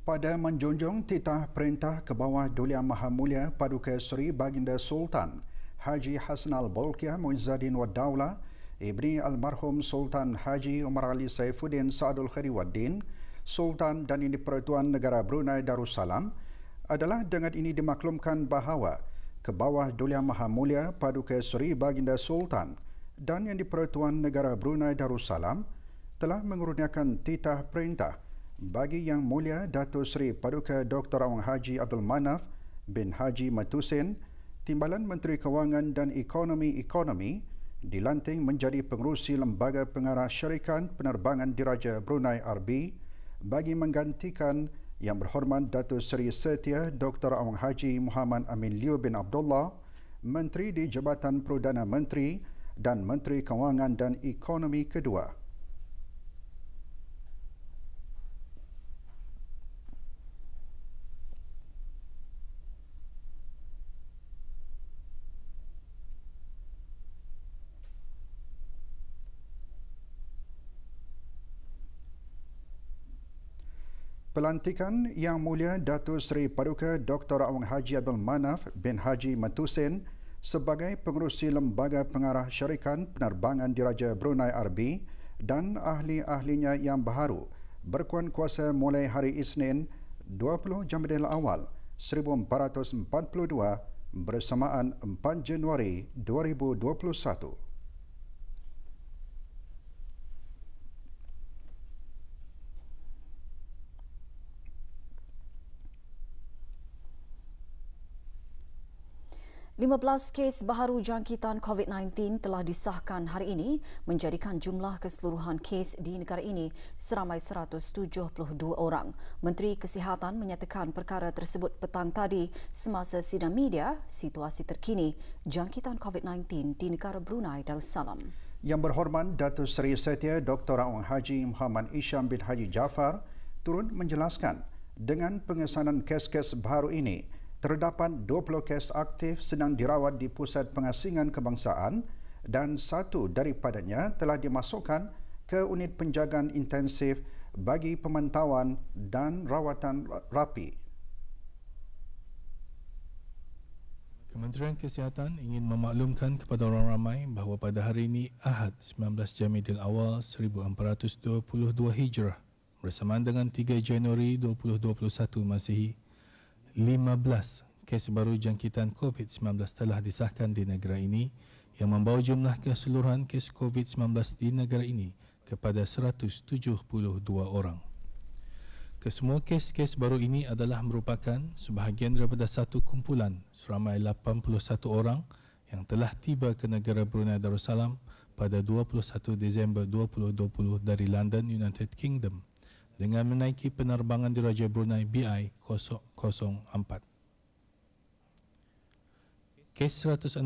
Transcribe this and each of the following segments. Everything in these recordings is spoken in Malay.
Pada menjunjung titah perintah ke bawah Duli Yang Maha Mulia Paduka Seri Baginda Sultan Haji Hassan Al-Bolkiah Muizzaddin Wad Daulah Ibni Almarhum Sultan Haji Umar Ali Saifuddin Saadul Khairi Waddin, Sultan dan Ini Pertuan Negara Brunei Darussalam, adalah dengan ini dimaklumkan bahawa ke bawah Duli Yang Maha Mulia Paduka Seri Baginda Sultan dan Yang di-Pertuan Negara Brunei Darussalam telah mengurniakan titah perintah bagi Yang Mulia Datuk Seri Paduka Dr. Awang Haji Abdul Manaf bin Haji Matusin, Timbalan Menteri Kewangan dan Ekonomi dilanting menjadi pengerusi Lembaga Pengarah Syarikat Penerbangan Diraja Brunei RB bagi menggantikan Yang Berhormat Datuk Seri Setia Dr. Awang Haji Muhammad Amin Liu bin Abdullah, Menteri di Jabatan Perdana Menteri dan Menteri Kewangan dan Ekonomi kedua. Pelantikan Yang Mulia Datuk Seri Paduka Dr. Awang Haji Abdul Manaf bin Haji Matusin sebagai pengerusi Lembaga Pengarah Syarikat Penerbangan Diraja Brunei RB dan ahli-ahlinya yang baharu berkuat kuasa mulai hari Isnin 20 Jamadil Awal 1442 bersamaan 4 Januari 2021. (15) kes baharu jangkitan COVID-19 telah disahkan hari ini menjadikan jumlah keseluruhan kes di negara ini seramai 172 orang. Menteri Kesihatan menyatakan perkara tersebut petang tadi semasa sidang media situasi terkini jangkitan COVID-19 di negara Brunei Darussalam. Yang Berhormat Datuk Seri Setia Dr. Awang Haji Muhammad Isham bin Haji Jaafar turut menjelaskan dengan pengesanan kes-kes baharu ini terdapat 20 kes aktif sedang dirawat di Pusat Pengasingan Kebangsaan dan satu daripadanya telah dimasukkan ke unit penjagaan intensif bagi pemantauan dan rawatan rapi. Kementerian Kesihatan ingin memaklumkan kepada orang ramai bahawa pada hari ini Ahad 19 Jamadil Awal 1422 Hijrah bersamaan dengan 3 Januari 2021 Masihi, 15 kes baru jangkitan COVID-19 telah disahkan di negara ini yang membawa jumlah keseluruhan kes COVID-19 di negara ini kepada 172 orang. Kesemua kes-kes baru ini adalah merupakan sebahagian daripada satu kumpulan seramai 81 orang yang telah tiba ke negara Brunei Darussalam pada 21 Disember 2020 dari London, United Kingdom dengan menaiki penerbangan Diraja Brunei BI 004. Kes 165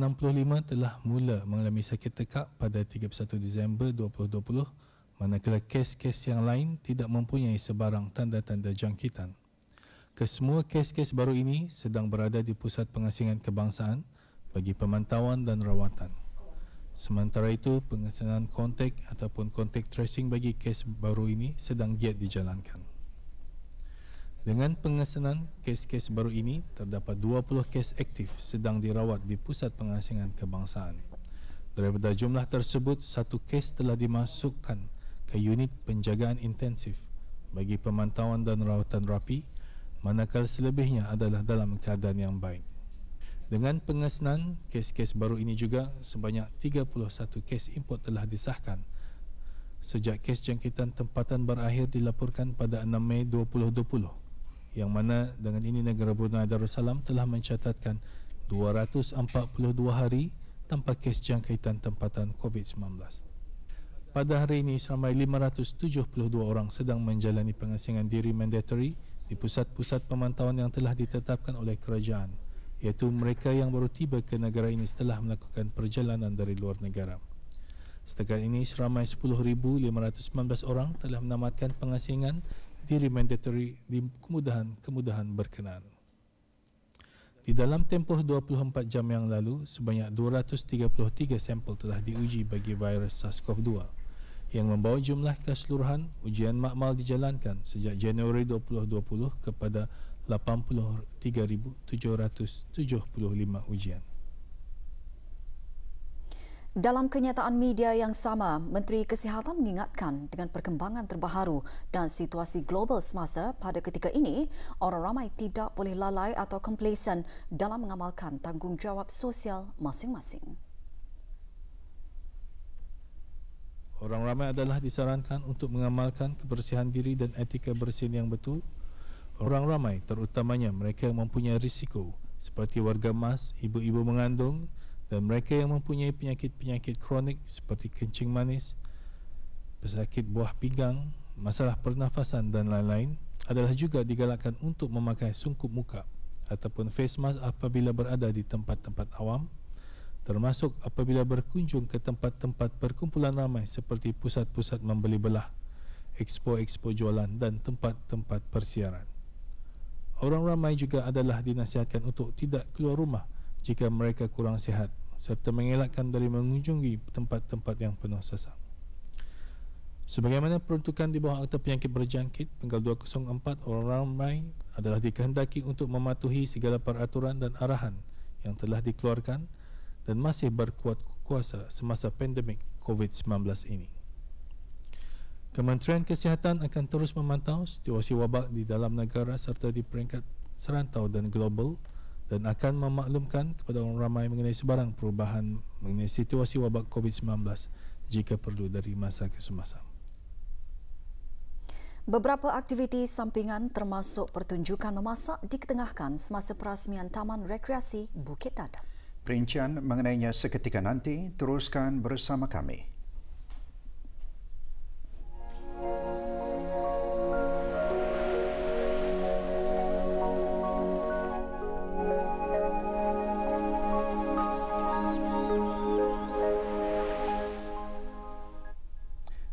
telah mula mengalami sakit tekak pada 31 Disember 2020, manakala kes-kes yang lain tidak mempunyai sebarang tanda-tanda jangkitan. Kesemua kes-kes baru ini sedang berada di Pusat Pengasingan Kebangsaan bagi pemantauan dan rawatan. Sementara itu, pengesanan kontak ataupun kontak tracing bagi kes baru ini sedang giat dijalankan. Dengan pengesanan kes-kes baru ini, terdapat 20 kes aktif sedang dirawat di Pusat Pengasingan Kebangsaan. Daripada jumlah tersebut, satu kes telah dimasukkan ke unit penjagaan intensif bagi pemantauan dan rawatan rapi, manakala selebihnya adalah dalam keadaan yang baik. Dengan pengesanan kes-kes baru ini juga, sebanyak 31 kes import telah disahkan sejak kes jangkitan tempatan berakhir dilaporkan pada 6 Mei 2020, yang mana dengan ini negara Brunei Darussalam telah mencatatkan 242 hari tanpa kes jangkitan tempatan COVID-19. Pada hari ini, seramai 572 orang sedang menjalani pengasingan diri mandatory di pusat-pusat pemantauan yang telah ditetapkan oleh kerajaan, iaitu mereka yang baru tiba ke negara ini setelah melakukan perjalanan dari luar negara. Setakat ini, seramai 10,519 orang telah menamatkan pengasingan diri mandatory di kemudahan berkenaan. Di dalam tempoh 24 jam yang lalu, sebanyak 233 sampel telah diuji bagi virus SARS-CoV-2, yang membawa jumlah keseluruhan ujian makmal dijalankan sejak Januari 2020 kepada 83,775 ujian. Dalam kenyataan media yang sama, Menteri Kesihatan mengingatkan dengan perkembangan terbaru dan situasi global semasa pada ketika ini, orang ramai tidak boleh lalai atau komplasen dalam mengamalkan tanggungjawab sosial masing-masing. Orang ramai adalah disarankan untuk mengamalkan kebersihan diri dan etika bersin yang betul. Orang ramai, terutamanya mereka yang mempunyai risiko seperti warga emas, ibu-ibu mengandung dan mereka yang mempunyai penyakit-penyakit kronik seperti kencing manis, pesakit buah pinggang, masalah pernafasan dan lain-lain adalah juga digalakkan untuk memakai sungkup muka ataupun face mask apabila berada di tempat-tempat awam, termasuk apabila berkunjung ke tempat-tempat perkumpulan ramai seperti pusat-pusat membeli belah, expo-expo jualan dan tempat-tempat persiaran. Orang ramai juga adalah dinasihatkan untuk tidak keluar rumah jika mereka kurang sihat serta mengelakkan dari mengunjungi tempat-tempat yang penuh sesak. Sebagaimana peruntukan di bawah Akta Penyakit Berjangkit Penggal 204, orang ramai adalah dikehendaki untuk mematuhi segala peraturan dan arahan yang telah dikeluarkan dan masih berkuat kuasa semasa pandemik COVID-19 ini. Kementerian Kesihatan akan terus memantau situasi wabak di dalam negara serta di peringkat serantau dan global dan akan memaklumkan kepada orang ramai mengenai sebarang perubahan mengenai situasi wabak COVID-19 jika perlu dari masa ke semasa. Beberapa aktiviti sampingan termasuk pertunjukan memasak diketengahkan semasa perasmian Taman Rekreasi Bukit Dadap. Perincian mengenainya seketika nanti, teruskan bersama kami.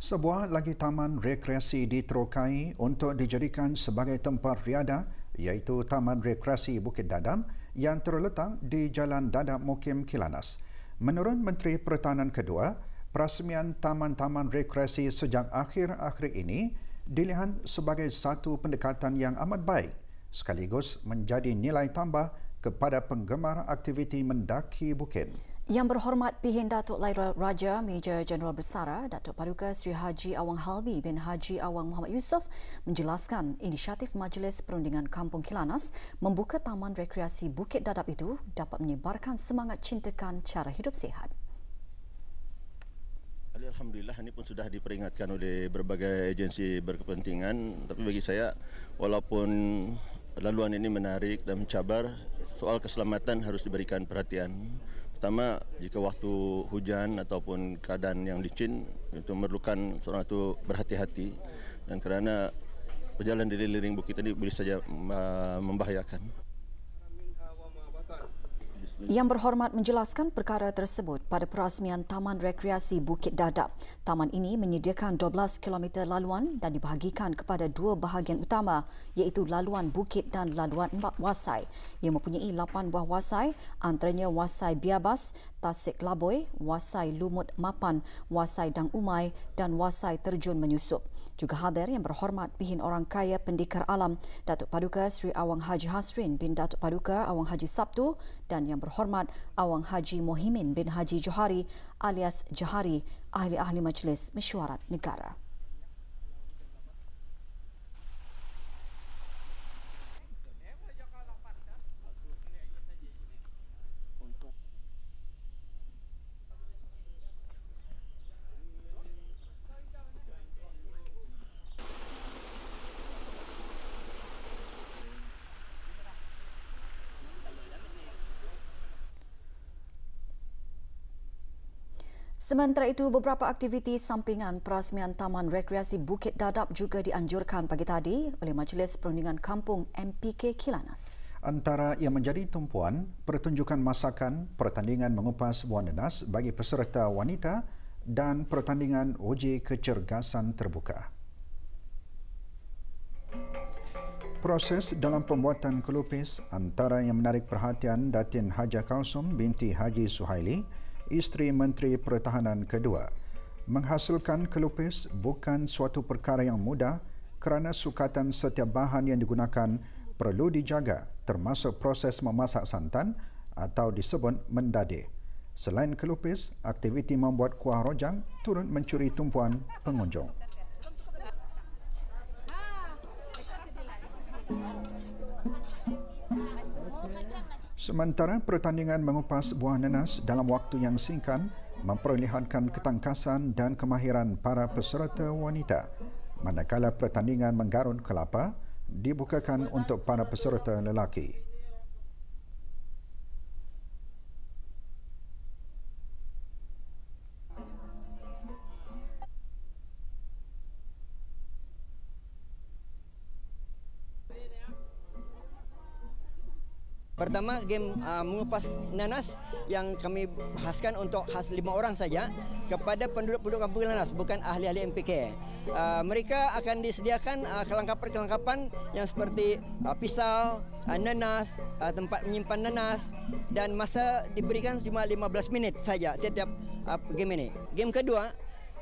Sebuah lagi taman rekreasi diterokai untuk dijadikan sebagai tempat riadah, iaitu Taman Rekreasi Bukit Dadap yang terletak di Jalan Dadap Mukim Kilanas. Menurut Menteri Pertahanan Kedua, perasmian taman-taman rekreasi sejak akhir-akhir ini dilihat sebagai satu pendekatan yang amat baik sekaligus menjadi nilai tambah kepada penggemar aktiviti mendaki bukit. Yang berhormat Pihin Datuk Laira Raja Major Jeneral Bersara Datuk Paduka Sri Haji Awang Halbi bin Haji Awang Muhammad Yusof menjelaskan inisiatif Majlis Perundingan Kampung Kilanas membuka Taman Rekreasi Bukit Dadap itu dapat menyebarkan semangat cintakan cara hidup sihat. Alhamdulillah, ini pun sudah diperingatkan oleh berbagai agensi berkepentingan, tapi bagi saya walaupun laluan ini menarik dan mencabar, soal keselamatan harus diberikan perhatian. Pertama, jika waktu hujan ataupun keadaan yang licin, itu memerlukan seorang itu berhati-hati, dan kerana berjalan di liring bukit tadi boleh saja membahayakan. Yang berhormat menjelaskan perkara tersebut pada perasmian Taman Rekreasi Bukit Dadap. Taman ini menyediakan 12 km laluan dan dibahagikan kepada dua bahagian utama, iaitu laluan bukit dan laluan wasai yang mempunyai 8 buah wasai, antaranya wasai Biabas, Tasik Laboy, wasai Lumut Mapan, wasai Dang Umai dan wasai Terjun Menyusup. Juga hadir yang berhormat Pihin Orang Kaya Pendekar Alam Datuk Paduka Sri Awang Haji Hasrin bin Datuk Paduka Awang Haji Sabtu dan yang berhormat Awang Haji Mohimin bin Haji Johari alias Johari, ahli-ahli Majlis Mesyuarat Negara. Sementara itu, beberapa aktiviti sampingan perasmian Taman Rekreasi Bukit Dadap juga dianjurkan pagi tadi oleh Majlis Perundingan Kampung MPK Kilanas. Antara yang menjadi tumpuan, pertunjukan masakan, pertandingan mengupas buah nanas bagi peserta wanita dan pertandingan uji kecergasan terbuka. Proses dalam pembuatan kelupis antara yang menarik perhatian Datin Haja Kalsum binti Haji Suhaili, isteri Menteri Pertahanan Kedua. Menghasilkan kelupis bukan suatu perkara yang mudah kerana sukatan setiap bahan yang digunakan perlu dijaga, termasuk proses memasak santan atau disebut mendadih. Selain kelupis, aktiviti membuat kuah rojang turut mencuri tumpuan pengunjung. Sementara pertandingan mengupas buah nanas dalam waktu yang singkat memperlihatkan ketangkasan dan kemahiran para peserta wanita, manakala pertandingan menggarun kelapa dibukakan untuk para peserta lelaki. Pertama, game mengupas nanas yang kami khaskan untuk khas 5 orang saja kepada penduduk-penduduk kampung nanas, bukan ahli-ahli MPK. Mereka akan disediakan kelengkapan-kelengkapan yang seperti pisau, nanas, tempat menyimpan nanas, dan masa diberikan cuma 15 minit saja tiap-tiap game ini. Game kedua,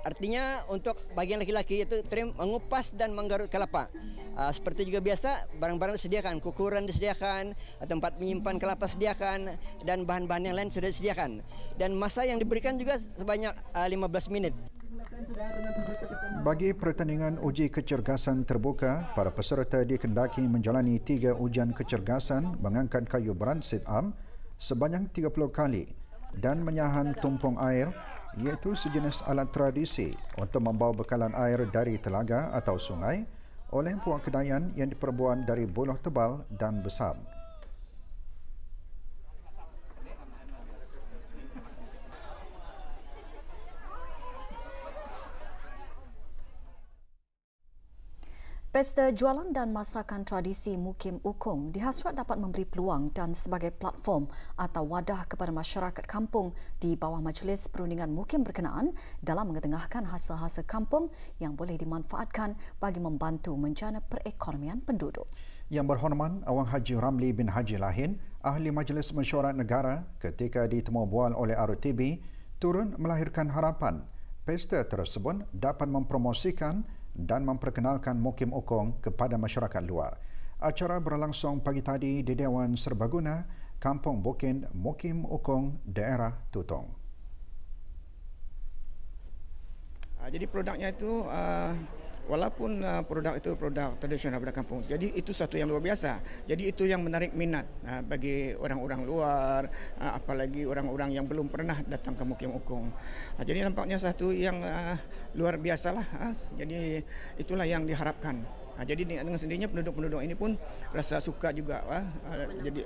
artinya untuk bagian laki-laki iaitu mengupas dan menggarut kelapa. Seperti juga biasa, barang-barang disediakan, kukuran disediakan, tempat menyimpan kelapa disediakan, dan bahan-bahan yang lain sudah disediakan. Dan masa yang diberikan juga sebanyak 15 menit. Bagi pertandingan uji kecergasan terbuka, para peserta dikendaki menjalani 3 ujian kecergasan mengangkat kayu berat sit-up sebanyak 30 kali dan menyahan tumpung air, iaitu sejenis alat tradisi untuk membawa bekalan air dari telaga atau sungai oleh puak kedayan yang diperbuat dari buluh tebal dan besar. Pesta jualan dan masakan tradisi Mukim Ukong dihasrat dapat memberi peluang dan sebagai platform atau wadah kepada masyarakat kampung di bawah Majlis Perundingan Mukim berkenaan dalam mengetengahkan hasil-hasil kampung yang boleh dimanfaatkan bagi membantu menjana perekonomian penduduk. Yang Berhormat Awang Haji Ramli bin Haji Lahin, Ahli Majlis Mesyuarat Negara ketika ditemu bual oleh RTB, turun melahirkan harapan pesta tersebut dapat mempromosikan dan memperkenalkan Mukim Ukong kepada masyarakat luar. Acara berlangsung pagi tadi di Dewan Serbaguna, Kampung Bukin, Mukim Ukong, daerah Tutong. Jadi produknya itu walaupun produk itu produk tradisional pada kampung, jadi itu satu yang luar biasa. Jadi itu yang menarik minat bagi orang-orang luar, apalagi orang-orang yang belum pernah datang ke Mukim Ukong. Jadi nampaknya satu yang luar biasa lah. Jadi itulah yang diharapkan. Jadi dengan sendirinya penduduk-penduduk ini pun rasa suka juga, jadi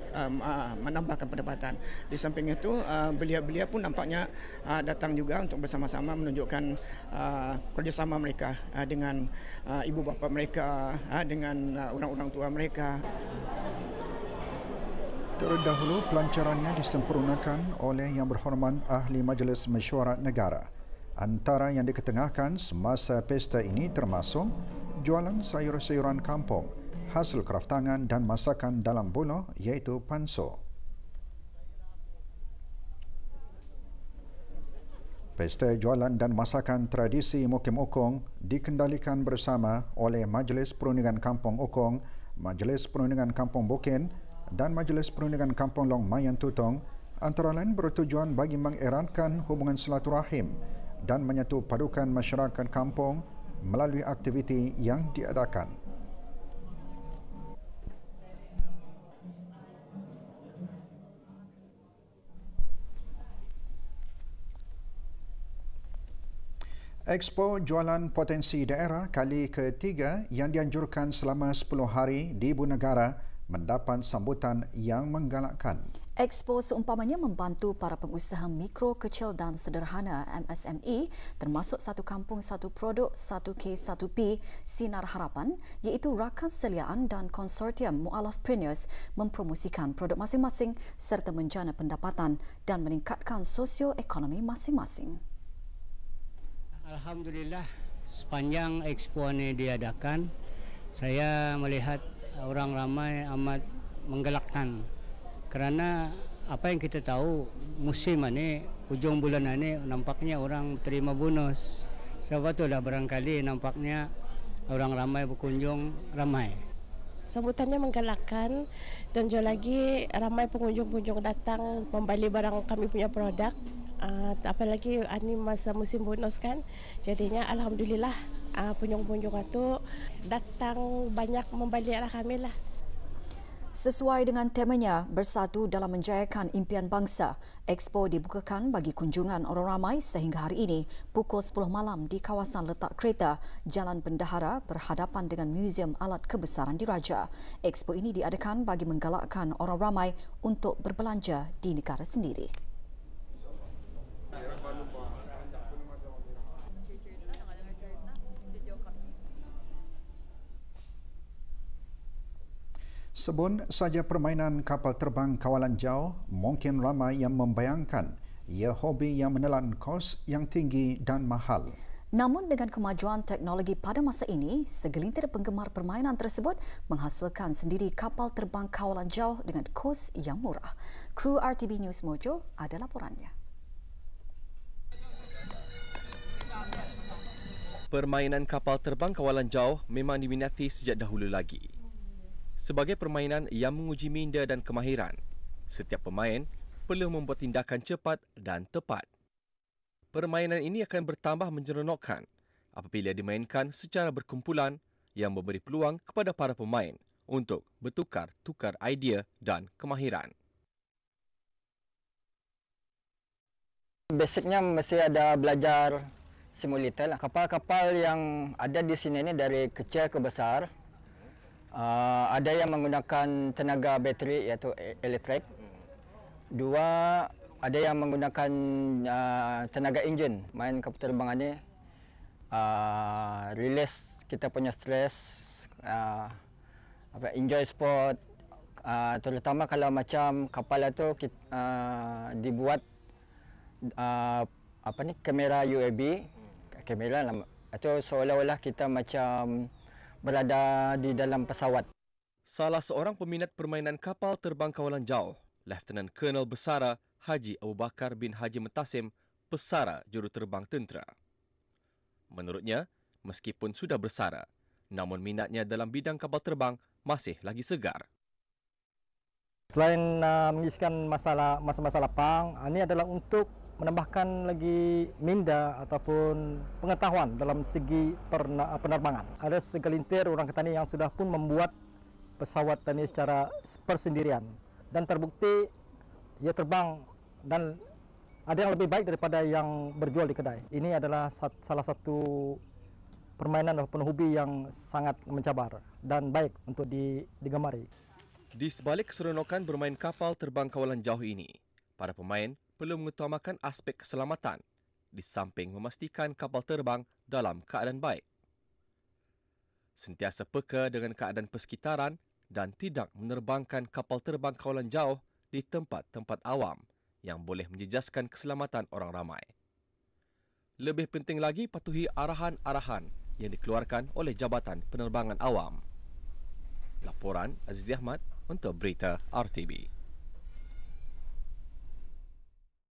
menambahkan pendapatan. Di samping itu belia-belia pun nampaknya datang juga untuk bersama-sama menunjukkan kerjasama mereka dengan ibu bapa mereka, dengan orang-orang tua mereka. Terlebih dahulu pelancarannya disempurnakan oleh Yang Berhormat Ahli Majlis Mesyuarat Negara. Antara yang diketengahkan semasa pesta ini termasuk jualan sayur-sayuran kampung, hasil kraftangan dan masakan dalam buluh iaitu panso. Pesta jualan dan masakan tradisi Mukim Ukong dikendalikan bersama oleh Majlis Perundingan Kampung Ukong, Majlis Perundingan Kampung Bukin dan Majlis Perundingan Kampung Long Mayan Tutong, antara lain bertujuan bagi mengeratkan hubungan silaturahim dan menyatu padukan masyarakat kampung melalui aktiviti yang diadakan. Expo Jualan Potensi Daerah kali ketiga yang dianjurkan selama 10 hari di Ibu Negara mendapat sambutan yang menggalakkan. Expo seumpamanya membantu para pengusaha mikro, kecil dan sederhana MSME termasuk Satu Kampung Satu Produk 1K1P Sinar Harapan iaitu rakan seliaan dan konsortium mualafpreneurs mempromosikan produk masing-masing serta menjana pendapatan dan meningkatkan sosioekonomi masing-masing. Alhamdulillah, sepanjang expo ini diadakan, saya melihat orang ramai amat menggalakkan kerana apa yang kita tahu musim ini, hujung bulan ini nampaknya orang terima bonus. Sebab itulah barangkali nampaknya orang ramai berkunjung ramai. Sambutannya menggalakkan dan jauh lagi ramai pengunjung-pengunjung datang membeli barang kami punya produk. Apalagi ini masa musim bonus kan, jadinya alhamdulillah pengunjung-pengunjung itu datang banyak membeli arah kami lah. Sesuai dengan temanya, bersatu dalam menjayakan impian bangsa, Expo dibukakan bagi kunjungan orang ramai sehingga hari ini pukul 10 malam di kawasan letak kereta Jalan Bendahara berhadapan dengan Muzium Alat Kebesaran Diraja. Expo ini diadakan bagi menggalakkan orang ramai untuk berbelanja di negara sendiri. Sebut saja permainan kapal terbang kawalan jauh, mungkin ramai yang membayangkan ia hobi yang menelan kos yang tinggi dan mahal. Namun dengan kemajuan teknologi pada masa ini, segelintir penggemar permainan tersebut menghasilkan sendiri kapal terbang kawalan jauh dengan kos yang murah. Kru RTB News Mojo ada laporannya. Permainan kapal terbang kawalan jauh memang diminati sejak dahulu lagi. Sebagai permainan yang menguji minda dan kemahiran, setiap pemain perlu membuat tindakan cepat dan tepat. Permainan ini akan bertambah menyeronokkan apabila dimainkan secara berkumpulan yang memberi peluang kepada para pemain untuk bertukar-tukar idea dan kemahiran. Basicnya mesti ada belajar simulator. Kapal-kapal yang ada di sini ni dari kecil ke besar. Ada yang menggunakan tenaga bateri iaitu elektrik. Dua, ada yang menggunakan tenaga enjin. Main kapal terbangan ni release kita punya stres, enjoy sport. Terutama kalau macam kapal itu dibuat kamera UAV, kamera itu seolah-olah kita macam berada di dalam pesawat. Salah seorang peminat permainan kapal terbang kawalan jauh, Lieutenant Colonel Besara Haji Abu Bakar bin Haji Mentasim, Pesara Juruterbang Tentera. Menurutnya, meskipun sudah bersara, namun minatnya dalam bidang kapal terbang masih lagi segar. Selain mengisikan masa-masa lapang, ini adalah untuk menambahkan lagi minda ataupun pengetahuan dalam segi penerbangan. Ada segelintir orang Ketani yang sudah pun membuat pesawat ini secara persendirian dan terbukti ia terbang dan ada yang lebih baik daripada yang berjual di kedai. Ini adalah salah satu permainan ataupun hobi yang sangat mencabar dan baik untuk digemari. Di sebalik keseronokan bermain kapal terbang kawalan jauh ini, para pemain perlu mengutamakan aspek keselamatan di samping memastikan kapal terbang dalam keadaan baik. Sentiasa peka dengan keadaan persekitaran dan tidak menerbangkan kapal terbang kawalan jauh di tempat-tempat awam yang boleh menjejaskan keselamatan orang ramai. Lebih penting lagi patuhi arahan-arahan yang dikeluarkan oleh Jabatan Penerbangan Awam. Laporan Aziz Ahmad untuk Berita RTB.